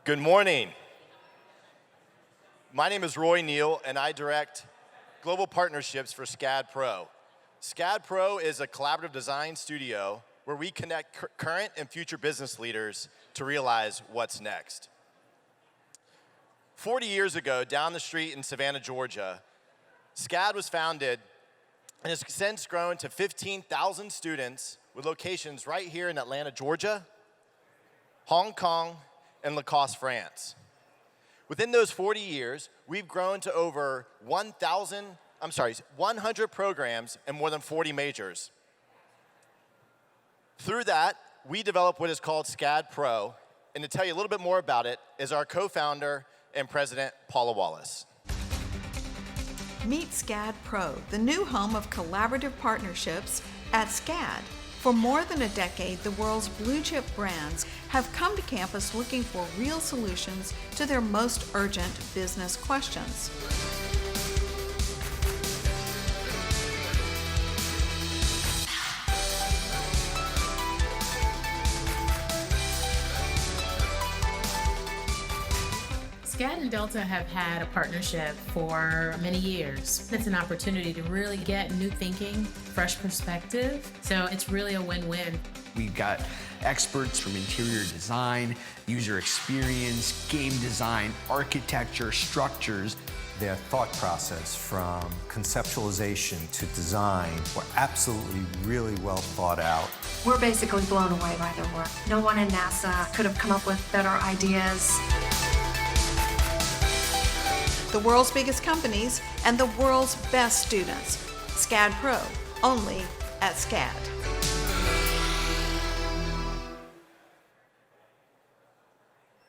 Good morning. My name is Neill, and I direct global partnerships for Scad Pro. Scad Pro is a collaborative design studio where we connect current and future business leaders to realize what's next. 40 years ago, down the street in Savannah, Georgia, Scad was founded and has since grown to 15,000 students with locations right here in Atlanta, Georgia, Hong Kong, and Lacoste, France. Within those 40 years, we've grown to over 100 programs and more than 40 majors. Through that, we developed what is called Scad Pro, and to tell you a little bit more about it is our co-founder and president, Paula Wallace. Meet Scad Pro, the new home of collaborative partnerships at Scad. For more than a decade, the world's blue-chip brands have come to campus looking for real solutions to their most urgent business questions. Scad and Delta have had a partnership for many years. It's an opportunity to really get new thinking, fresh perspective, so it's really a win-win. We've got experts from interior design, user experience, game design, architecture, structures. Their thought process from conceptualization to design were absolutely really well thought out. We're basically blown away by their work. No one in NASA could have come up with better ideas. The world's biggest companies and the world's best students. Scad Pro, only at Scad.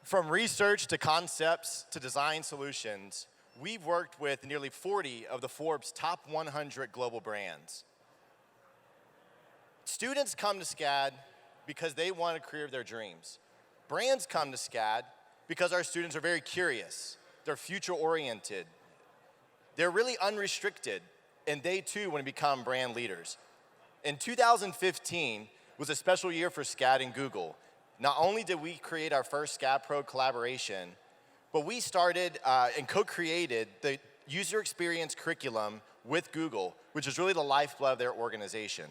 From research to concepts to design solutions, we've worked with nearly 40 of the Forbes top 100 global brands. Students come to Scad because they want a career of their dreams. Brands come to Scad because our students are very curious. They're future-oriented. They're really unrestricted, and they too want to become brand leaders. In 2015 was a special year for Scad and Google. Not only did we create our first SCADpro collaboration, but we started and co-created the user experience curriculum with Google, which is really the lifeblood of their organization.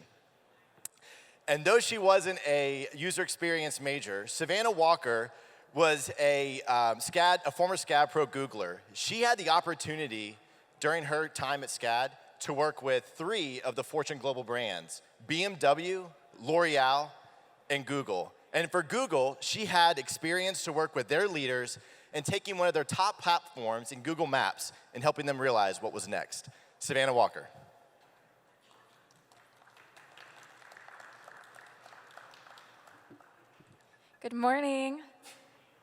And though she wasn't a user experience major, Savannah Walker was a former Scad Pro Googler. She had the opportunity during her time at Scad to work with 3 of the Fortune global brands, BMW, L'Oreal, and Google. And for Google, she had experience to work with their leaders and taking one of their top platforms in Google Maps and helping them realize what was next. Savannah Walker. Good morning.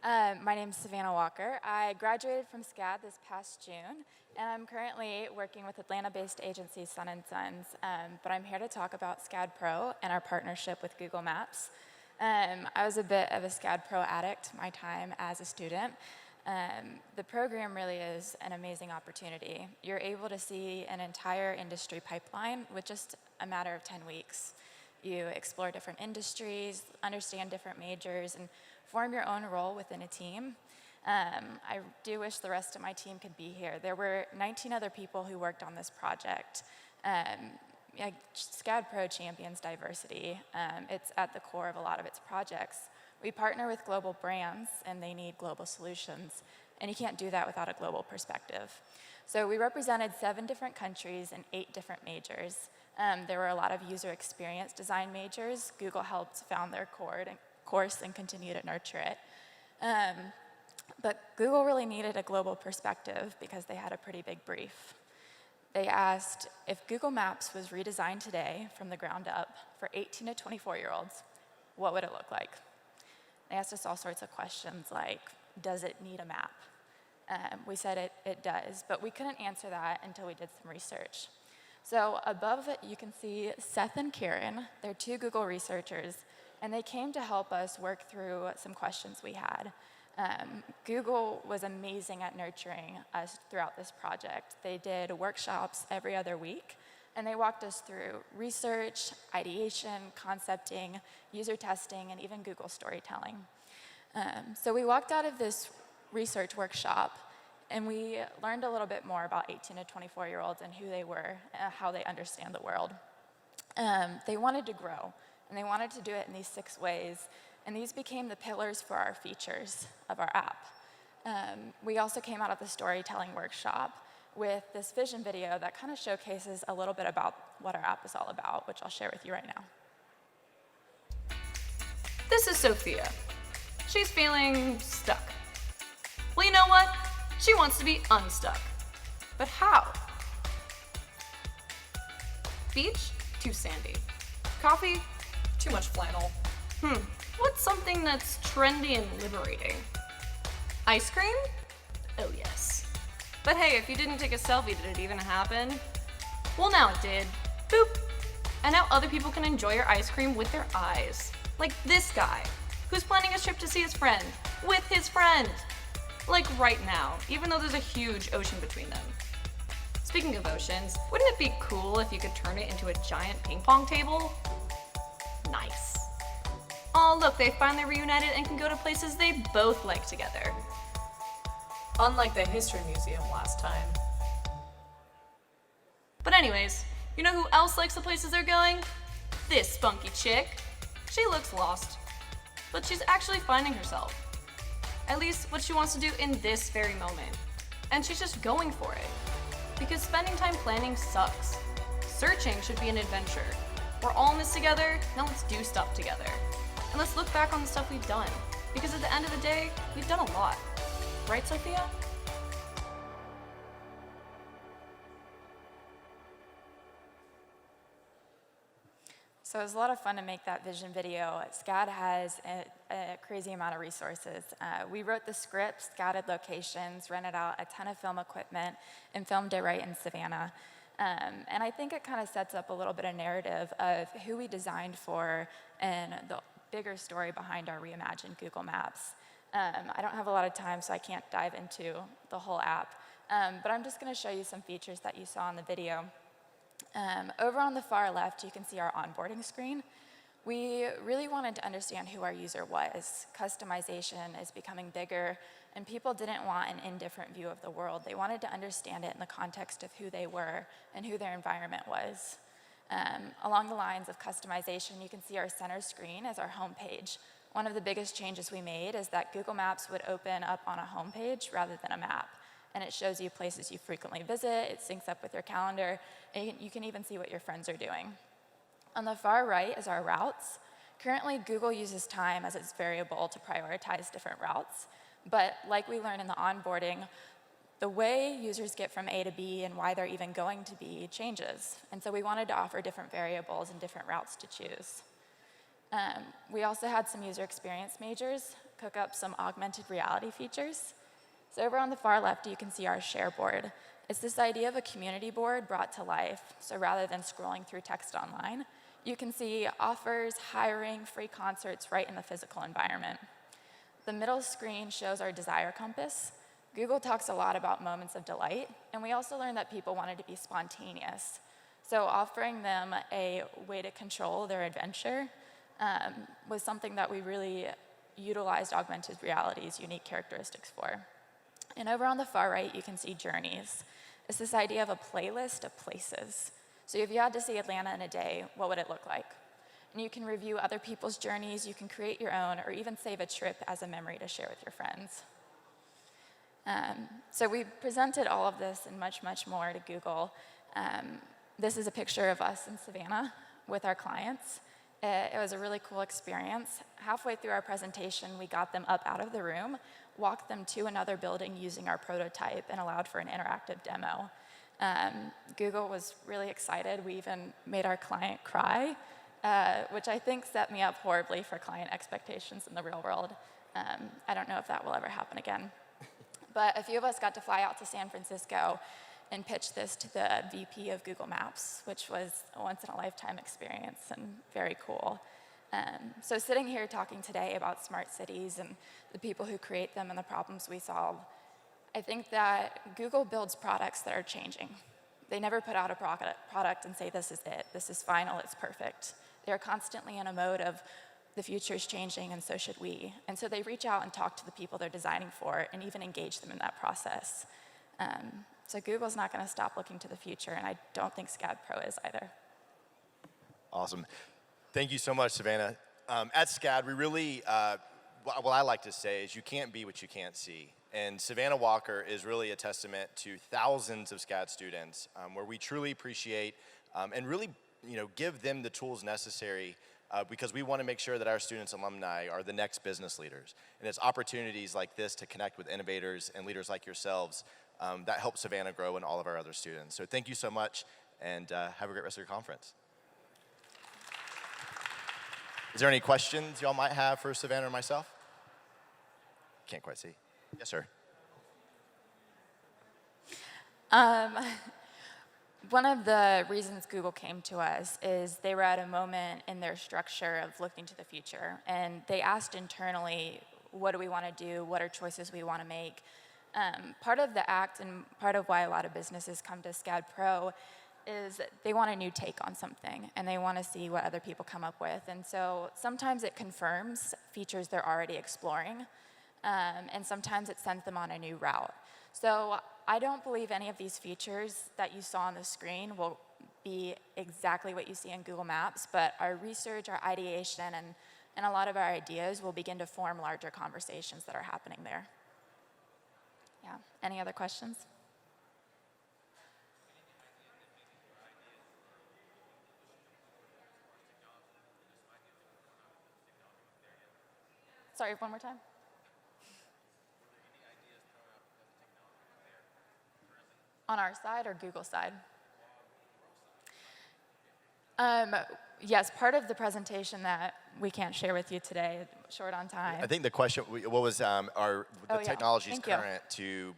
My name is Savannah Walker. I graduated from Scad this past June, and I'm currently working with Atlanta-based agency Sun & Sons, but I'm here to talk about Scad Pro and our partnership with Google Maps. I was a bit of a Scad Pro addict my time as a student. The program really is an amazing opportunity. You're able to see an entire industry pipeline with just a matter of 10 weeks. You explore different industries, understand different majors, and form your own role within a team. I do wish the rest of my team could be here. There were 19 other people who worked on this project. Scad Pro champions diversity. It's at the core of a lot of its projects. We partner with global brands, and they need global solutions, and you can't do that without a global perspective. So we represented 7 different countries and 8 different majors. There were a lot of user experience design majors. Google helped found their course and continue to nurture it. But Google really needed a global perspective because they had a pretty big brief. They asked if Google Maps was redesigned today from the ground up for 18 to 24-year-olds, what would it look like? They asked us all sorts of questions like, does it need a map? We said it does, but we couldn't answer that until we did some research. So above it, you can see Seth and Kieran. They're 2 Google researchers, and they came to help us work through some questions we had. Google was amazing at nurturing us throughout this project. They did workshops every other week, and they walked us through research, ideation, concepting, user testing, and even Google storytelling. So we walked out of this research workshop, and we learned a little bit more about 18 to 24-year-olds and who they were, how they understand the world. They wanted to grow, and they wanted to do it in these 6 ways, and these became the pillars for our features of our app. We also came out of the storytelling workshop with this vision video that kind of showcases a little bit about what our app is all about, which I'll share with you right now. This is Sophia. She's feeling stuck. Well, you know what? She wants to be unstuck. But how? Beach? Too sandy. Coffee? Too much flannel. What's something that's trendy and liberating? Ice cream? Oh yes. But hey, if you didn't take a selfie, did it even happen? Well, now it did. Boop. And now other people can enjoy your ice cream with their eyes. Like this guy, who's planning a trip to see his friend, with his friend. Like right now, even though there's a huge ocean between them. Speaking of oceans, wouldn't it be cool if you could turn it into a giant ping pong table? Nice. Oh look, they finally reunited and can go to places they both like together. Unlike the History Museum last time. But anyways, you know who else likes the places they're going? This spunky chick. She looks lost, but she's actually finding herself. At least what she wants to do in this very moment. And she's just going for it. Because spending time planning sucks. Searching should be an adventure. We're all in this together, now let's do stuff together. And let's look back on the stuff we've done. Because at the end of the day, we've done a lot. Right, Sophia? So it was a lot of fun to make that vision video. Scad has a crazy amount of resources. We wrote the script, scattered locations, rented out a ton of film equipment, and filmed it right in Savannah. And I think it kind of sets up a little bit of narrative of who we designed for and the bigger story behind our reimagined Google Maps. I don't have a lot of time, so I can't dive into the whole app. But I'm just going to show you some features that you saw in the video. Over on the far left, you can see our onboarding screen. We really wanted to understand who our user was. Customization is becoming bigger, and people didn't want an indifferent view of the world. They wanted to understand it in the context of who they were and who their environment was. Along the lines of customization, you can see our center screen as our home page. One of the biggest changes we made is that Google Maps would open up on a home page rather than a map. And it shows you places you frequently visit, it syncs up with your calendar, and you can even see what your friends are doing. On the far right is our routes. Currently, Google uses time as its variable to prioritize different routes. But like we learned in the onboarding, the way users get from A to B and why they're even going to B changes. And so we wanted to offer different variables and different routes to choose. We also had some user experience majors cook up some augmented reality features. So over on the far left, you can see our share board. It's this idea of a community board brought to life. So rather than scrolling through text online, you can see offers, hiring, free concerts right in the physical environment. The middle screen shows our desire compass. Google talks a lot about moments of delight, and we also learned that people wanted to be spontaneous. So offering them a way to control their adventure was something that we really utilized augmented reality's unique characteristics for. And over on the far right, you can see journeys. It's this idea of a playlist of places. So if you had to see Atlanta in a day, what would it look like? And you can review other people's journeys, you can create your own, or even save a trip as a memory to share with your friends. So we presented all of this and much, much more to Google. This is a picture of us in Savannah with our clients. It was a really cool experience. Halfway through our presentation, we got them up out of the room, walked them to another building using our prototype, and allowed for an interactive demo. Google was really excited. We even made our client cry, which I think set me up horribly for client expectations in the real world. I don't know if that will ever happen again. But a few of us got to fly out to San Francisco and pitch this to the VP of Google Maps, which was a once-in-a-lifetime experience and very cool. So sitting here talking today about smart cities and the people who create them and the problems we solve, I think that Google builds products that are changing. They never put out a product and say, this is it, this is final, it's perfect. They're constantly in a mode of, the future is changing and so should we. And so they reach out and talk to the people they're designing for and even engage them in that process. So Google's not going to stop looking to the future, and I don't think Scad Pro is either. Awesome. Thank you so much, Savannah. At Scad, we really, what I like to say is you can't be what you can't see. And Savannah Walker is really a testament to thousands of Scad students where we truly appreciate and really give them the tools necessary because we want to make sure that our students and alumni are the next business leaders. And it's opportunities like this to connect with innovators and leaders like yourselves that help Savannah grow and all of our other students. So thank you so much, and have a great rest of your conference. Is there any questions y'all might have for Savannah or myself? Can't quite see. Yes, sir. One of the reasons Google came to us is they were at a moment in their structure of looking to the future, and they asked internally, what do we want to do? What are choices we want to make? Part of the act and part of why a lot of businesses come to Scad Pro is they want a new take on something, and they want to see what other people come up with. And so sometimes it confirms features they're already exploring, and sometimes it sends them on a new route. So I don't believe any of these features that you saw on the screen will be exactly what you see in Google Maps, but our research, our ideation, and a lot of our ideas will begin to form larger conversations that are happening there. Yeah, any other questions? Sorry, one more time. On our side or Google side? Yes, part of the presentation that we can't share with you today, short on time. I think the question, what was are the technologies Thank you. current to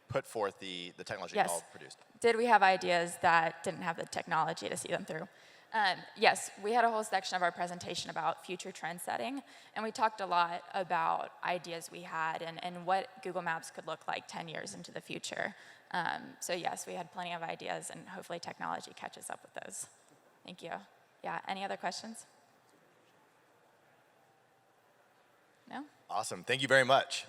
put forth the technology Yes. y'all produced? Did we have ideas that didn't have the technology to see them through? Yes, we had a whole section of our presentation about future trend setting, and we talked a lot about ideas we had and what Google Maps could look like 10 years into the future. So yes, we had plenty of ideas, and hopefully technology catches up with those. Thank you. Yeah, any other questions? No? Awesome, thank you very much.